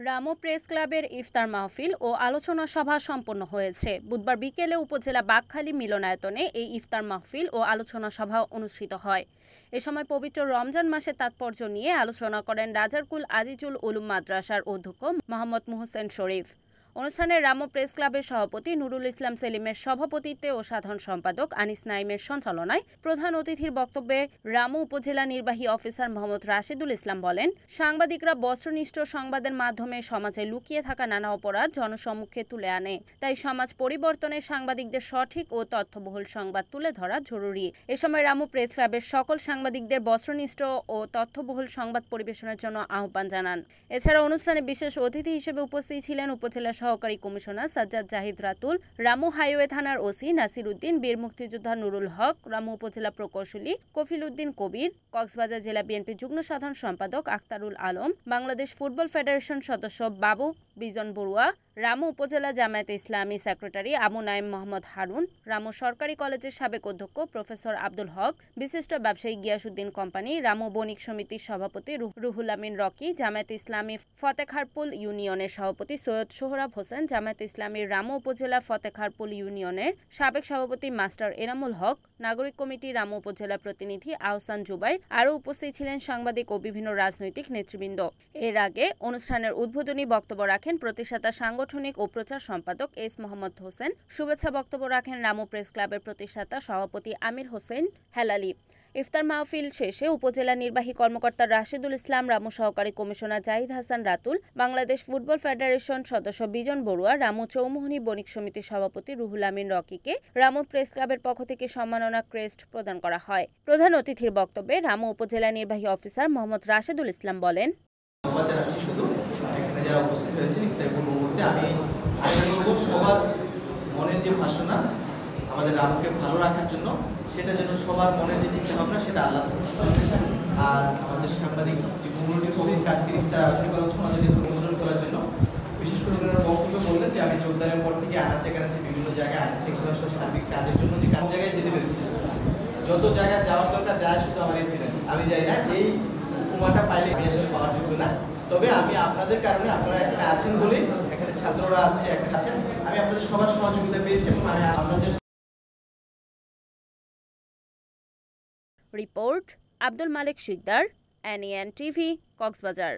Ramu press ক্লাবের ইফতার মাহফিল ও আলোচনা সভা সম্পন্ন হয়েছে। বুধবার বিকেলে উপজেলা বাকখালী মিলনায়তনে এই ইফতার মাহফিল ও আলোচনা সভা অনুষ্ঠিত হয়। এ সময় পবিত্র রমজান মাসের তাৎপর্য নিয়ে আলোচনা করেন রাজারকুল আজিজুল উলুম মাদ্রাসার অধ্যক্ষ মোহাম্মদ মোহসেন শরীফ। অনুষ্ঠানে রামু প্রেস ক্লাবের সভাপতি নুরুল ইসলাম সেলিমের সভাপতিত্বে ও সাধারণ সম্পাদক আনিস নাইমের সঞ্চালনায় প্রধান অতিথির বক্তব্যে রামু উপজেলা নির্বাহী অফিসার মোহাম্মদ রাশেদুল ইসলাম বলেন, সাংবাদিকরা বস্ত্রনিষ্ঠ সংবাদের মাধ্যমে সমাজে লুকিয়ে থাকা নানা অপরাধ জনসম্মুখে তুলে আনে। তাই সমাজ পরিবর্তনে সাংবাদিকদের সঠিক ও তথ্যবহুল সংবাদ তুলে ধরা জরুরি। এ সময় রামু প্রেস ক্লাবের সকল সাংবাদিকদের বস্ত্রনিষ্ঠ ও তথ্যবহুল সংবাদ পরিবেশনের জন্য আহ্বান জানান। এছাড়া অনুষ্ঠানে বিশেষ অতিথি হিসেবে উপস্থিত ছিলেন উপজেলা সহকারী কমিশনার সাজ্জাদ জাহিদ রাতুল, রামু হাইওয়ে থানার ওসি নাসির উদ্দিন, বীর মুক্তিযোদ্ধা নুরুল হক, রামু উপজেলা প্রকৌশলী কফিল উদ্দিন কবির, কক্সবাজার জেলা বিএনপি যুগ্ম সাধারণ সম্পাদক আখতারুল আলম, বাংলাদেশ ফুটবল ফেডারেশন সদস্য বাবু বিজন বড়ুয়া, রামু উপজেলা জামায়াতে ইসলামী সেক্রেটারি আবু নাইম মোহাম্মদ হারুন, রামু সরকারি কলেজের সাবেক অধ্যক্ষ প্রফেসর আব্দুল হক, বিশিষ্ট ব্যবসায়ী গিয়াসউদ্দিন কোম্পানি, রামু বণিক সমিতির সভাপতি রুহুল আমিন রকি, জামায়াতে ইসলামী ফতেখারপুল ইউনিয়নের সভাপতি সৈয়দ সোহরাব হোসেন, জামায়াতে ইসলামীর রামু উপজেলা ফতেখারপুল ইউনিয়নের সাবেক সভাপতি মাস্টার এনামুল হক, নাগরিক কমিটি রামু উপজেলা প্রতিনিধি আহসান জুবাইর। আরও উপস্থিত ছিলেন সাংবাদিক ও বিভিন্ন রাজনৈতিক নেতৃবৃন্দ। এর আগে অনুষ্ঠানের উদ্বোধনী বক্তব্য রাখেন প্রতিষ্ঠাতা সাংগঠনিক ও প্রচার সম্পাদক এস মোহাম্মদ হোসেন। শুভেচ্ছা বক্তব্য রাখেন রামু প্রেস ক্লাবের প্রতিষ্ঠাতা সভাপতি আমির হোসেন হেলালি। ইফতার মাহফিল শেষে উপজেলা নির্বাহী কর্মকর্তা রাশেদুল ইসলাম, রামু সহকারী commissioner Zahid Hasan Ratul, Bangladesh football federation সদস্য বিজন বড়ুয়া, রামু চৌমুহনী বণিক সমিতির সভাপতি রুহুল আমিন রকিকে রামু প্রেস ক্লাবের পক্ষ থেকে সম্মাননা ক্রেস্ট প্রদান করা হয়। প্রধান অতিথির বক্তব্যে রামু উপজেলা নির্বাহী অফিসার মোহাম্মদ রাশেদুল ইসলাম বলেন, সবার মনের যে বাসনা আমাদের রামুকে ভালো রাখার জন্য, সেটা যেন সবার মনের যে চিন্তা ভাবনা সেটা আল্লাহ। আর আমাদের সাংবাদিক যে কমিউনিটি কমিটি কাজকে আলোচনা করা হচ্ছে আমাদেরকে অনুসরণ করার জন্য বিশেষ করে ওনার বক্তব্য বললেন যে আমি যোগদানের পর থেকে আনাচে কানাচে বিভিন্ন জায়গায় আইন শৃঙ্খলা সার্বিক কাজের জন্য যে কোন জায়গায় যেতে পেরেছি, যত জায়গায় যাওয়ার দরকার যায় শুধু আমার এই ছিলেন। আমি যাই না, এই উপমাটা পাইলে আমি আসলে পাওয়ার যোগ্য না। তবে আমি আপনাদের কারণে, আপনারা এখানে আছেন বলেই, এখানে ছাত্ররা আছে, এখানে আছেন, আমি আপনাদের সবার সহযোগিতা পেয়েছি এবং আমি আপনাদের report Abdul Malik Sikdar, NEN TV, Cox's Bazar.